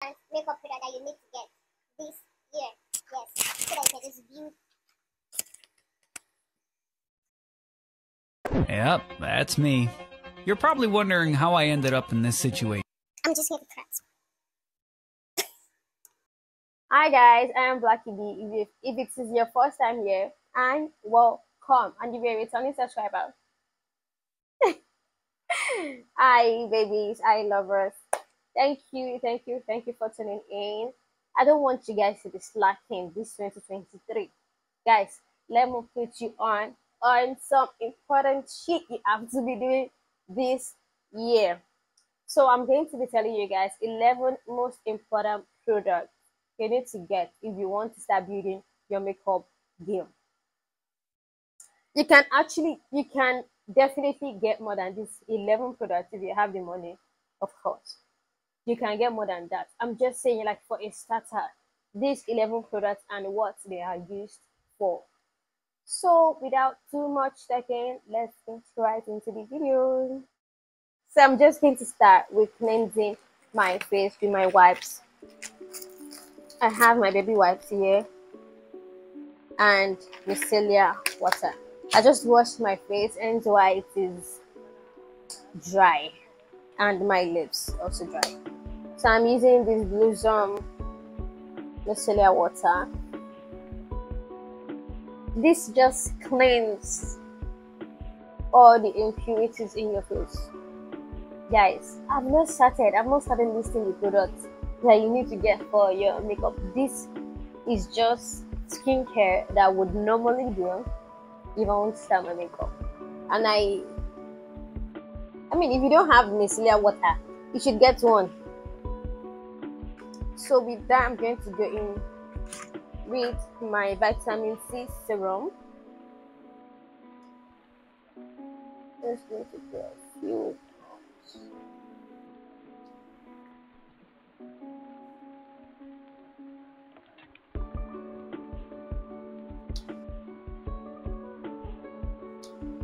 makeup product that you need to get this year. Yes, so that you can just view. Yep, that's me. You're probably wondering how I ended up in this situation. I'm just here to practice. Hi guys, I am Blackie B. If it is your first time here, and welcome, and if you're a returning subscriber, hi babies, hi lovers. Thank you for tuning in. I don't want you guys to be slacking this 2023. Guys, let me put you on some important shit you have to be doing this year. So I'm going to be telling you guys 11 most important products you need to get if you want to start building your makeup game. You can definitely get more than these 11 products if you have the money, of course. You can get more than that. I'm just saying, like, for a starter, these 11 products and what they are used for. So without too much talking, let's get right into the video. So I'm just going to start with cleansing my face with my wipes. I have my baby wipes here and micellar water. I just washed my face and why it is dry, and my lips also dry. So I'm using this Blue Zone micellar water. This just cleans all the impurities in your face. Guys, I've not started listing the products that you need to get for your makeup. This is just skincare that I would normally do if I want to start my makeup. And I mean, if you don't have micellar water, you should get one. So with that, I'm going to go in with my vitamin C serum. Just going to do a few.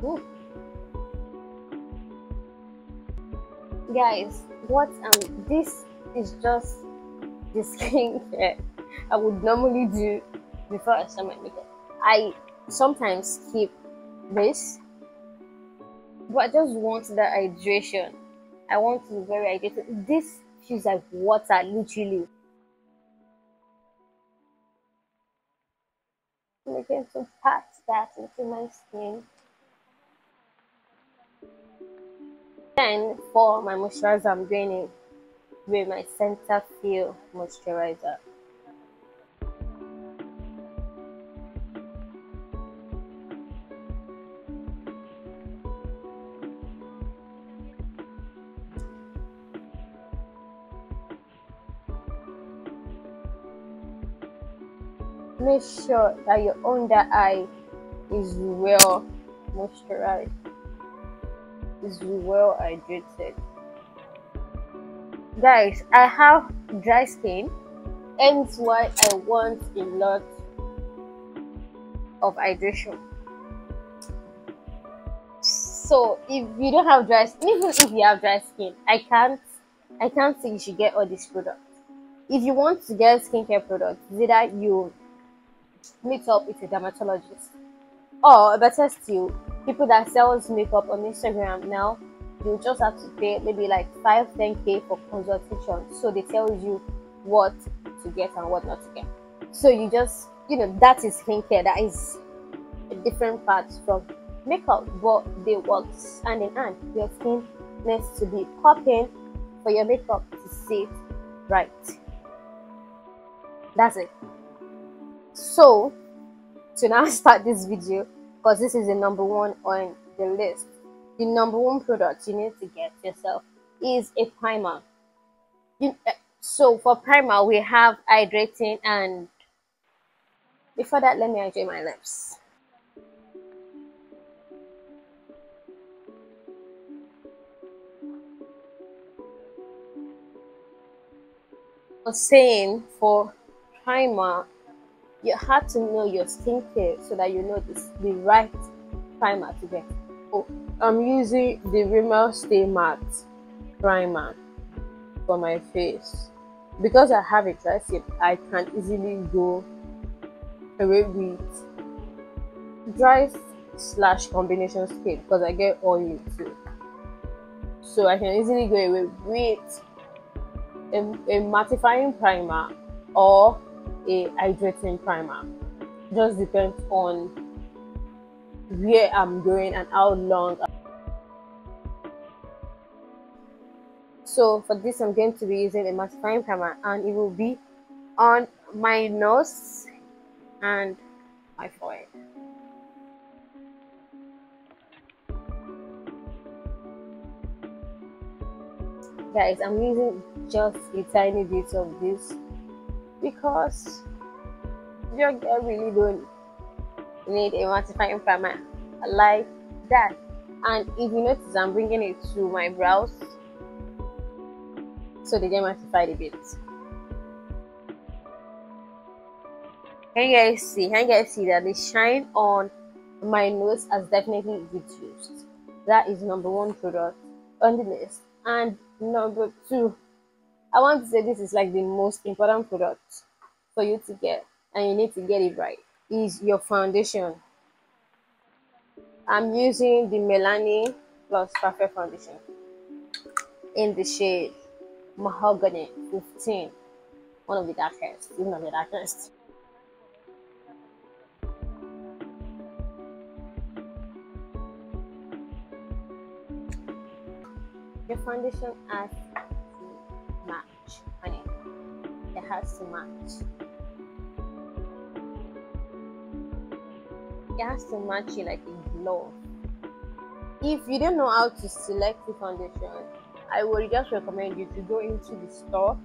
Ooh. Guys, this is just the skincare I would normally do before I start my makeup. I sometimes skip this, but I just want the hydration. I want to be very hydrated. This feels like water, literally. I'm going to pat that into my skin. Then for my moisturizer, I'm going in with my Cetaphil moisturizer. Make sure that your under eye is well moisturized, is well hydrated. Guys, I have dry skin, hence why I want a lot of hydration. So if you don't have dry skin, even if you have dry skin, I can't say you should get all these products. If you want to get skincare products, either you meet up with a dermatologist, or better still, people that sells makeup on Instagram now, you just have to pay maybe like 5-10K for consultation, so they tell you what to get and what not to get. So you just, that is skincare. That is a different part from makeup, but they work hand in hand. Your skin needs to be popping for your makeup to sit right. That's it. So to now start this video, because this is the number one on the list, the number one product you need to get yourself is a primer. So for primer, we have hydrating, and before that, let me hydrate my lips. I was saying, for primer, you have to know your skincare so that you know the right primer to get. Oh, I'm using the Rimmel Stay Matte primer for my face. Because I have a dry skin, I can easily go away with dry slash combination skin because I get oily too. So I can easily go away with a mattifying primer or a hydrating primer. Just depends on where I'm going and how long. So for this, I'm going to be using a mattifying primer, and it will be on my nose and my forehead. Guys, I'm using just a tiny bit of this because your girl really don't need a mattifying primer like that. And if you notice, I'm bringing it to my brows so they get mattified a bit. Can you guys see? Can you guys see that the shine on my nose has definitely reduced? That is number one product on the list. And number two, I want to say this is like the most important product for you to get, and you need to get it right, is your foundation. I'm using the Melanie Plus Perfect Foundation in the shade Mahogany 15, one of the darkest, if not the darkest. Your foundation has to match, honey. It has to match. It has to match you like a glove. If you don't know how to select the foundation, I would just recommend you to go into the store,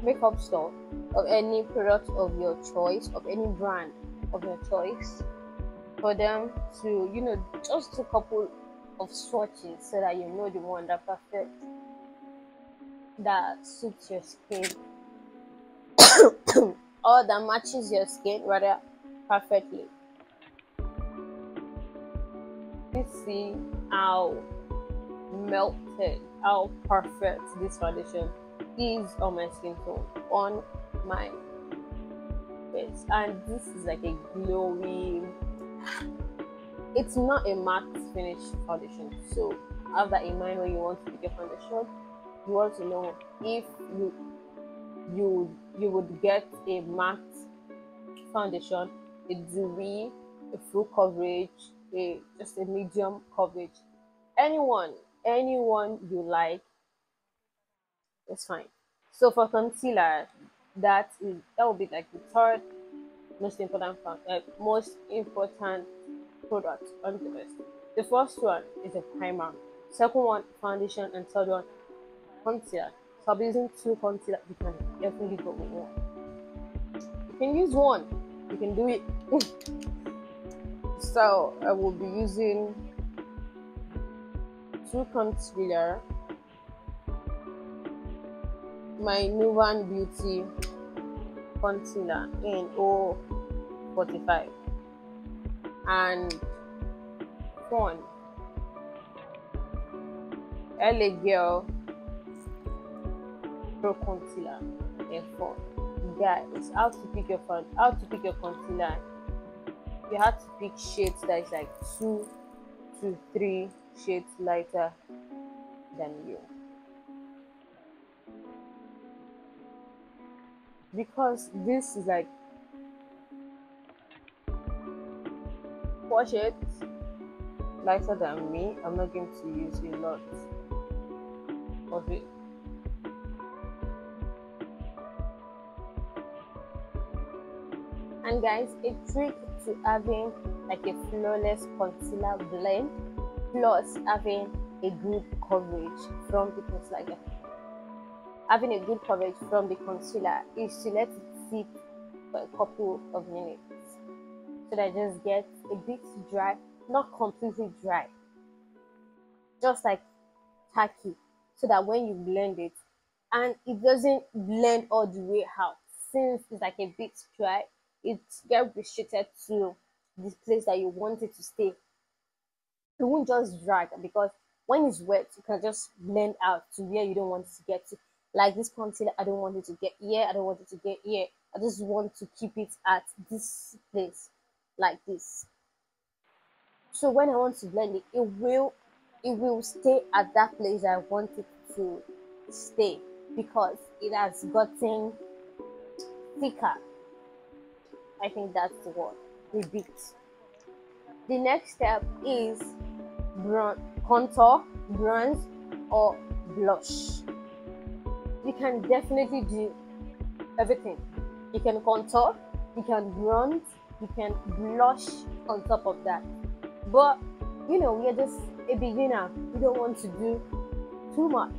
makeup store, of any product of your choice, of any brand of your choice, for them to, just a couple of swatches so that you know the one that perfect, that suits your skin or that matches your skin rather perfectly. You see how melted, how perfect this foundation is on my skin tone, on my face. And this is like a glowy, it's not a matte finish foundation. So have that in mind when you want to pick a foundation. You want to know if you would get a matte foundation, a dewy, a full coverage, just a medium coverage. Anyone you like, it's fine. So for concealer, that will be like the third most important product on the list. The first one is a primer, second one foundation, and third one concealer. So I'll be using two concealer. You can definitely go with one. You can use one. You can do it. So I will be using two concealer, my Nuvan Beauty concealer in 045, and one LA Girl Pro Concealer in 4. Guys, how to pick your concealer. You have to pick shades that is like 2 to 3 shades lighter than you, because this is like 4 shades lighter than me. I'm not going to use a lot of it. And guys, a trick to having like a flawless concealer blend plus having a good coverage from the concealer, having a good coverage from the concealer, is to let it sit for a couple of minutes so that it just gets a bit dry, not completely dry, just like tacky, so that when you blend it, and it doesn't blend all the way out, since it's like a bit dry, it gets restricted to this place that you want it to stay. It won't just drag, because when it's wet, you can just blend out to where you don't want it to get to. Like this concealer, I don't want it to get here, I don't want it to get here. I just want to keep it at this place, like this. So when I want to blend it, it will stay at that place I want it to stay because it has gotten thicker. I think that's the word. Repeat. The next step is contour, bronze, or blush. You can definitely do everything. You can contour, you can bronze, you can blush on top of that. But we are just a beginner. We don't want to do too much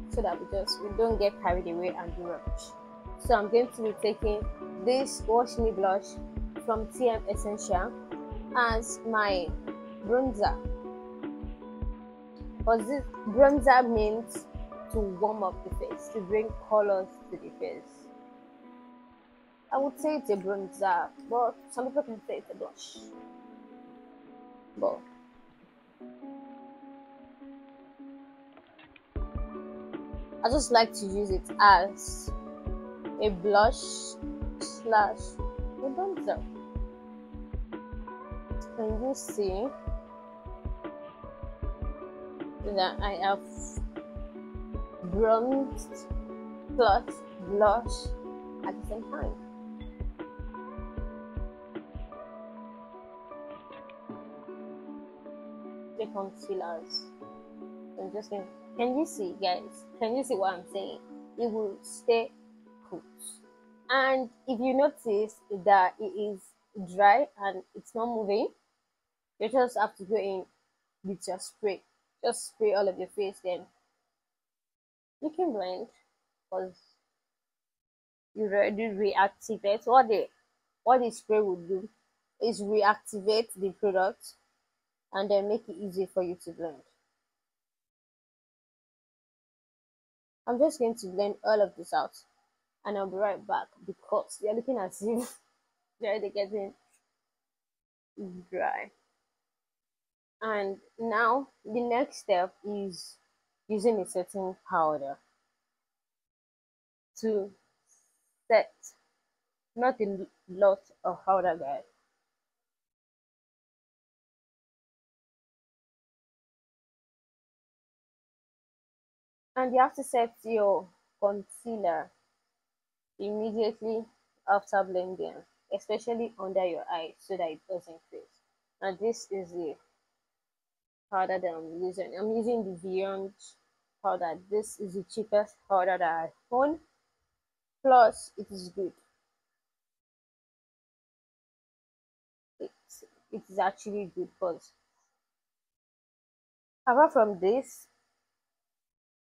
so that we don't get carried away and do rubbish. So I'm going to be taking this Wash Me blush from TM Essential as my bronzer. Because this bronzer means to warm up the face, to bring colors to the face. I would say it's a bronzer, but some people can say it's a blush. But I just like to use it as a blush slash a bronzer. Can you see that I have bronzed plus blush at the same time? The concealers. I'm just going. Can you see, guys? Can you see what I'm saying? It will stay put. And if you notice that it is dry and it's not moving, you just have to go in with your spray. Just spray all of your face, then you can blend because you already reactivate. What the spray will do is reactivate the product and then make it easy for you to blend. I'm just going to blend all of this out and I'll be right back because they're looking as if they're already getting dry. And now the next step is using a setting powder to set, not a lot of powder, guys. And you have to set your concealer immediately after blending, especially under your eyes so that it doesn't freeze. And this is the powder that I'm using. I'm using the Beyond powder. This is the cheapest powder that I own. Plus, it is good. It is actually good because apart from this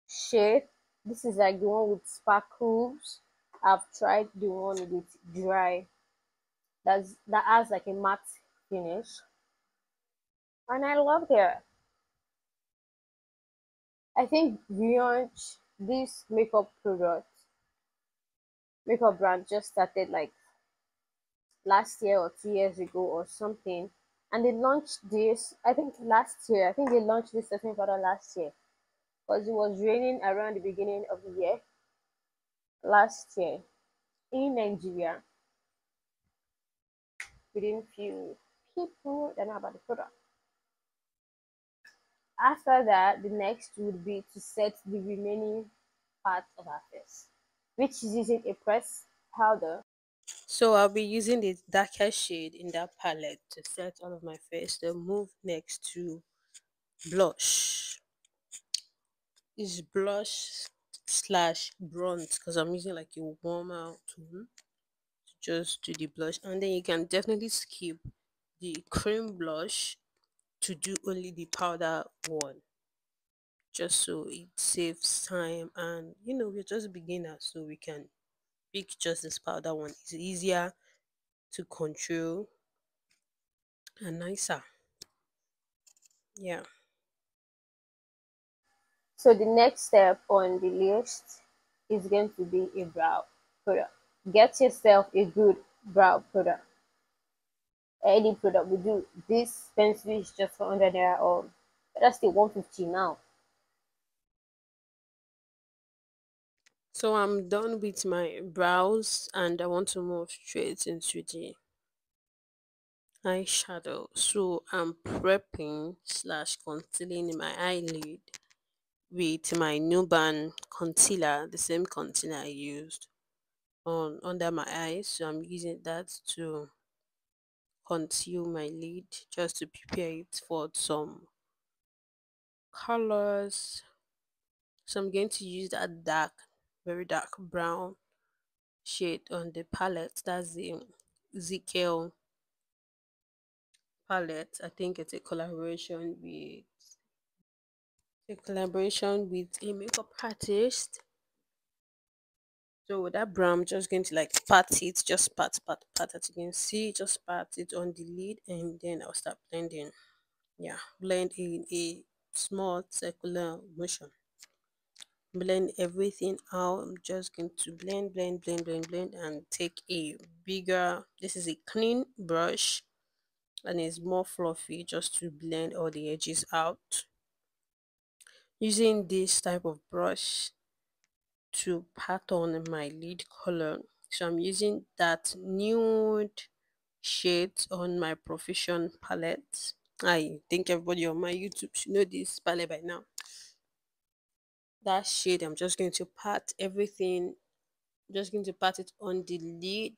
shade, this is like the one with sparkles. I've tried the one with dry. That has like a matte finish, and I love it. I think Beyond this makeup brand just started like last year or 2 years ago or something, and they launched this. I think last year. I think they launched this setting powder last year because it was raining around the beginning of the year last year in Nigeria. Within few people that know about the product. After that, the next would be to set the remaining part of our face, which is using a pressed powder. So I'll be using the darker shade in that palette to set all of my face. Then move next to blush. Is blush slash bronze because I'm using like a warmer tone to just do the blush, and then you can definitely skip the cream blush to do only the powder one, just so it saves time. And we're just beginners, so we can pick just this powder one. It's easier to control and nicer. Yeah. So the next step on the list is going to be a brow product. Get yourself a good brow product. Any product will do. This pencil is just for 100 naira, or that's still 150 now. So I'm done with my brows and I want to move straight into the eyeshadow. So I'm prepping slash concealing my eyelid with my Nuban concealer, the same concealer I used on under my eyes. So I'm using that to conceal my lid just to prepare it for some colors. So I'm going to use that dark, very dark brown shade on the palette. That's the Ezekiel palette. I think it's a collaboration with a makeup artist. So with that brown, I'm just going to like pat it, just pat as you can see, just pat it on the lid, and then I'll start blending. Yeah, blend in a small circular motion. Blend everything out. I'm just going to blend, and take a bigger. This is a clean brush, and it's more fluffy, just to blend all the edges out. Using this type of brush to pat on my lid color. So I'm using that nude shade on my Profession palette. I think everybody on my YouTube should know this palette by now. That shade, I'm just going to pat everything, just going to pat it on the lid.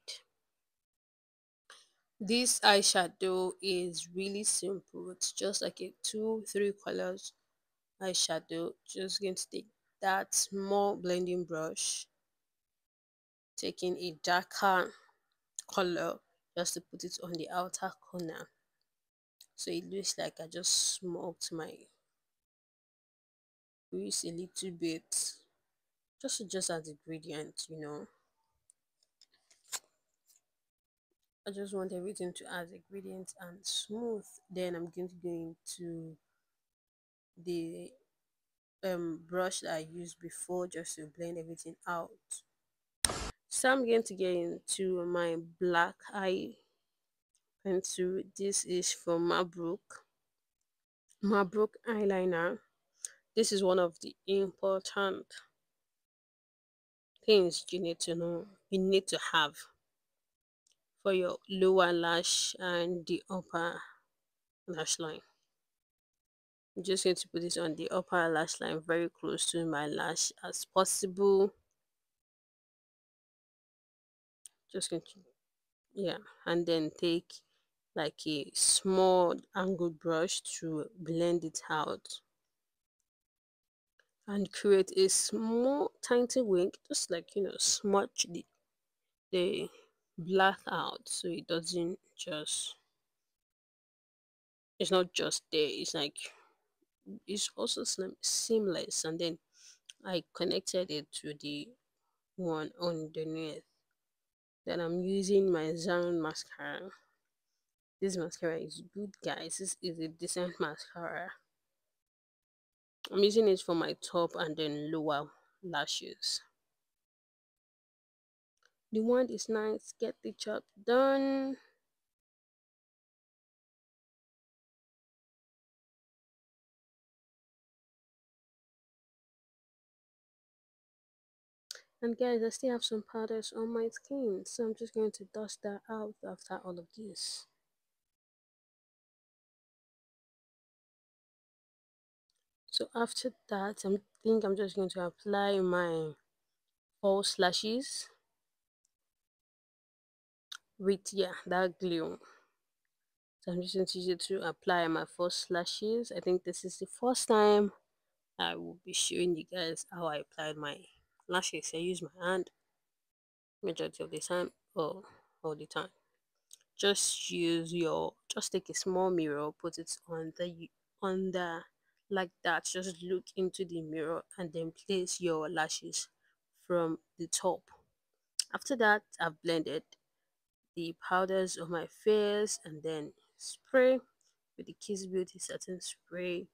This eyeshadow is really simple. It's just like a two, three colors eyeshadow. Just going to take that small blending brush, taking a darker color just to put it on the outer corner. So it looks like I just smoked my grease a little bit. Just as a gradient. I just want everything to add a gradient and smooth. Then I'm going to go into the brush that I used before just to blend everything out. So I'm going to get into my black eye pencil. This is from Mabrook eyeliner. This is one of the important things you need to know, you need to have for your lower lash and the upper lash line. I'm just going to put this on the upper lash line, very close to my lash as possible. Just going to, yeah, and then take like a small angled brush to blend it out and create a small tiny wing, just like smudge the black out so it doesn't just, it's not just there, it's like it's also seamless. And then I connected it to the one underneath. Then I'm using my Zan mascara. This mascara is good, guys. This is a decent mascara. I'm using it for my top and then lower lashes. The wand is nice. Get the job done. And guys, I still have some powders on my skin, so I'm just going to dust that out after all of this. So after that, I'm just going to apply my false lashes with, yeah, that glue. So I'm just going to use it to apply my false lashes. I think this is the first time I will be showing you guys how I applied my lashes. I use my hand majority of the time, or all the time. Just take a small mirror, put it on the like that. Just look into the mirror and then place your lashes from the top. After that, I've blended the powders on my face and then spray with the Kiss Beauty setting spray,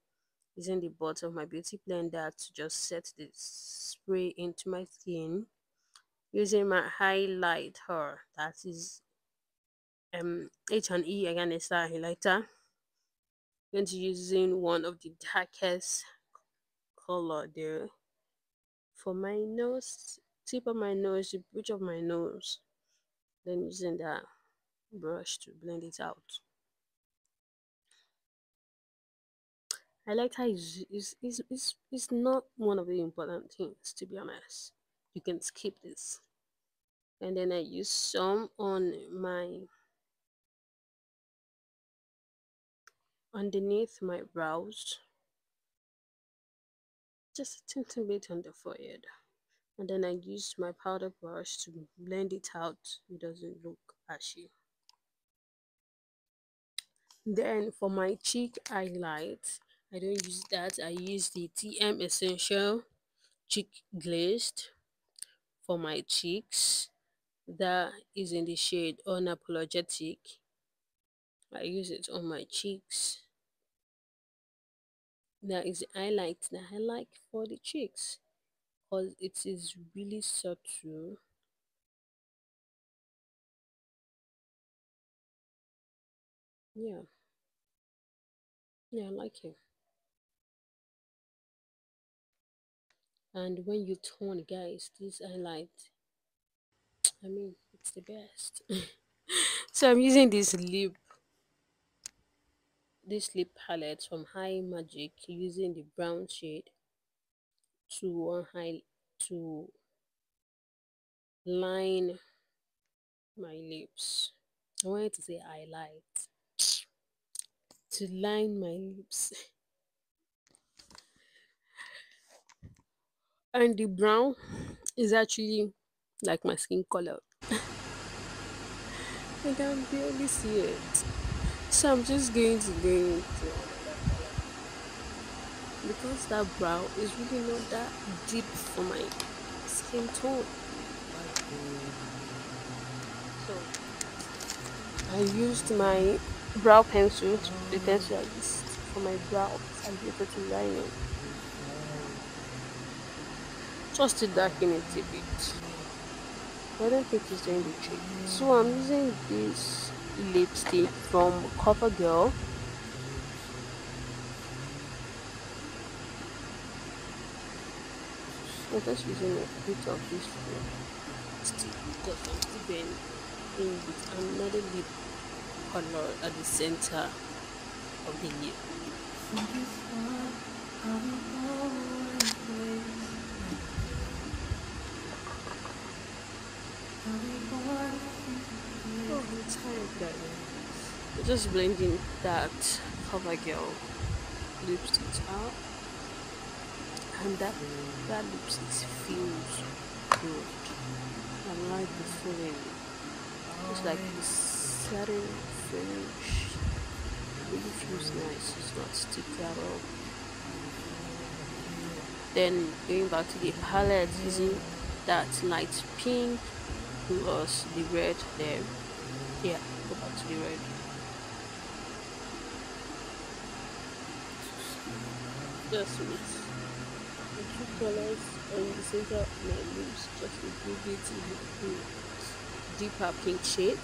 using the bottom of my beauty blender to just set the spray into my skin, using my highlighter, that is H&E again, is a highlighter. Going to using one of the darkest color there for my nose. tip of my nose, the bridge of my nose. Then using that brush to blend it out. I like how it's not one of the important things, to be honest. You can skip this. And then I use some on my underneath my brows, just a little bit on the forehead. And then I use my powder brush to blend it out. It doesn't look ashy. Then for my cheek highlight, I don't use that. I use the TM Essential Cheek Glazed for my cheeks. That is in the shade Unapologetic. I use it on my cheeks. That is the highlight that I like for the cheeks because it is really subtle. Yeah, yeah, I like it. And when you tone, guys, this highlight, I mean, it's the best. So I'm using this lip palette from High Magic, using the brown shade to line my lips. I wanted to say highlight, to line my lips. And the brown is actually like my skin color. I can barely see it. So I'm just going to go into because that brow is really not that deep for my skin tone. So I used my brow pencil, the pencil I used for my brows. I used it to line it, just to darken it a bit. I don't think it's doing the trick. So I'm using this lipstick from CoverGirl. I'm just using a bit of this lipstick because I'm still going in with another lip color at the center of the lip. Oh, I'm tired, guys. Just blending that CoverGirl lipstick out, and that lipstick feels good. I like the feeling. It's like a satin finish. It really feels nice. It's not sticky at all. Then going back to the palette, using that light pink plus the red there. Yeah, go back to the red. Just mix the two colors on the center of my lips, just to give it a deeper pink shade,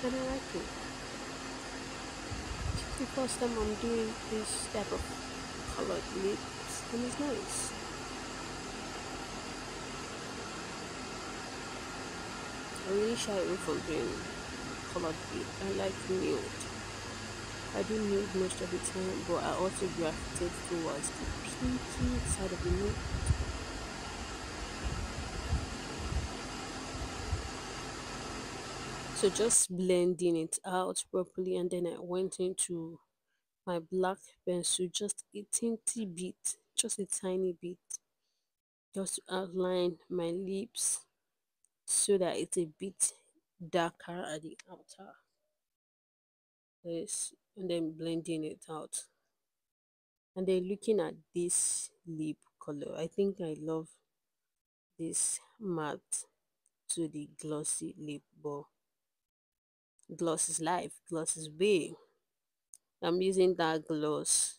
and I like it. It's the first time I'm doing this type of colored lips, and it's nice. I really shy away from doing colored lip. I like nude. I do nude most of the time, but I also gravitate towards the pinky side of the nude. So just blending it out properly, and then I went into my black pencil, just a teeny bit, just a tiny bit, just to outline my lips so that it's a bit darker at the outer. Yes, and then blending it out. And then looking at this lip color, I think I love this matte to the glossy lip, but gloss is life, gloss is big. I'm using that gloss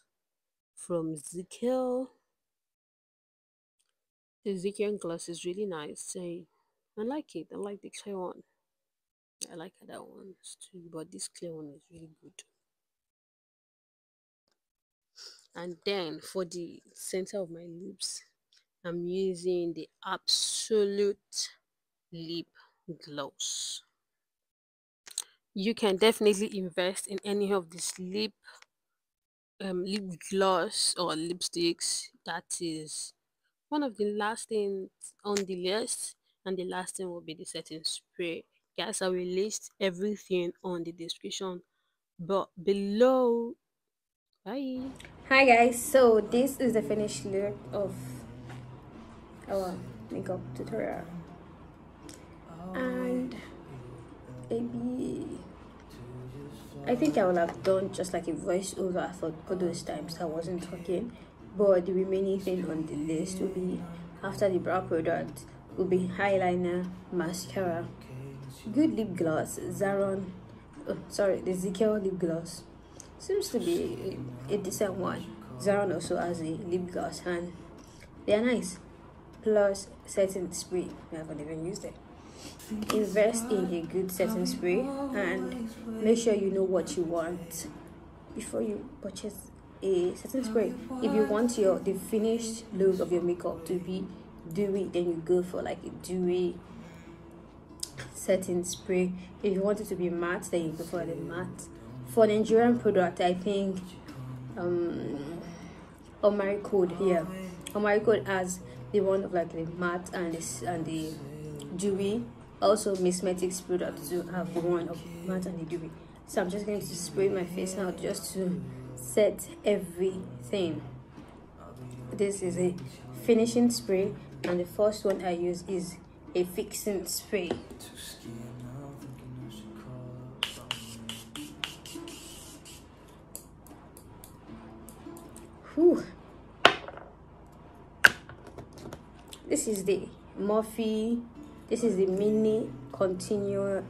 from Ezekiel. The Ezekiel gloss is really nice. I like it. I like the clear one. I like other ones too, but this clear one is really good. And then for the center of my lips, I'm using the Absolute Lip Gloss. You can definitely invest in any of these lip gloss or lipsticks. That is one of the last things on the list, and the last thing will be the setting spray. Guys, I will list everything on the description but below. Bye. Hi guys, so this is the finished look of our makeup tutorial, and maybe I think I would have done just like a voiceover for all those times I wasn't talking, but the remaining thing on the list will be, after the brow product, will be eyeliner, mascara, good lip gloss, the Zickel lip gloss seems to be a decent one. Zaron also has a lip gloss and they are nice, plus setting spray. I haven't even used it. Invest in a good setting spray and make sure you know what you want before you purchase a setting spray. If you want the finished look of your makeup to be dewy, then you go for like a dewy setting spray. If you want it to be matte, then you go for the matte. For Nigerian product, I think Omari Code here. Omari Code has the one of like the matte and the dewy. Also, Mismetics products do have the one of matte and the dewy. So I'm just going to spray my face now just to set everything. This is a finishing spray, and the first one I use is a fixing spray. Whew. This is the Morphe. This is the mini continuous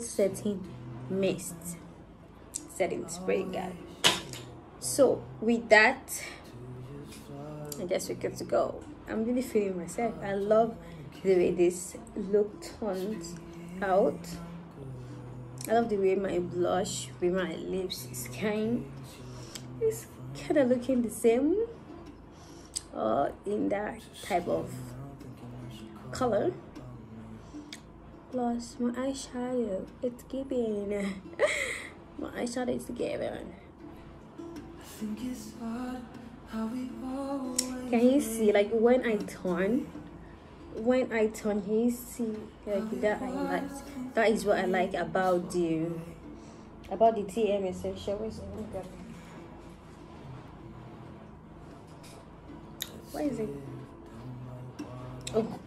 setting mist setting spray, guys. So with that, I guess we're good to go. I'm really feeling myself. I love the way this look turns out. I love the way my blush with my lips is kind of looking the same, in that type of color. Plus my eyeshadow, it's giving. My eyeshadow is giving. Can you see, like when I turn, can you see like that highlight? That is what I like about the TM Essential. What is it? Oh,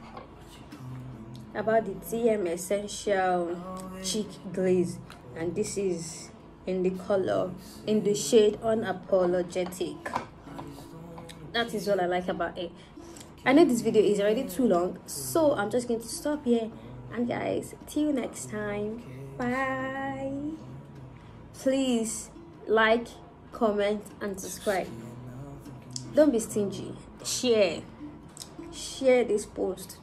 about the TM Essential Cheek Glaze, and this is in the shade Unapologetic. That is what I like about it. I know this video is already too long, so I'm just going to stop here, and guys, till next time, bye. Please like, comment and subscribe. Don't be stingy. Share this post.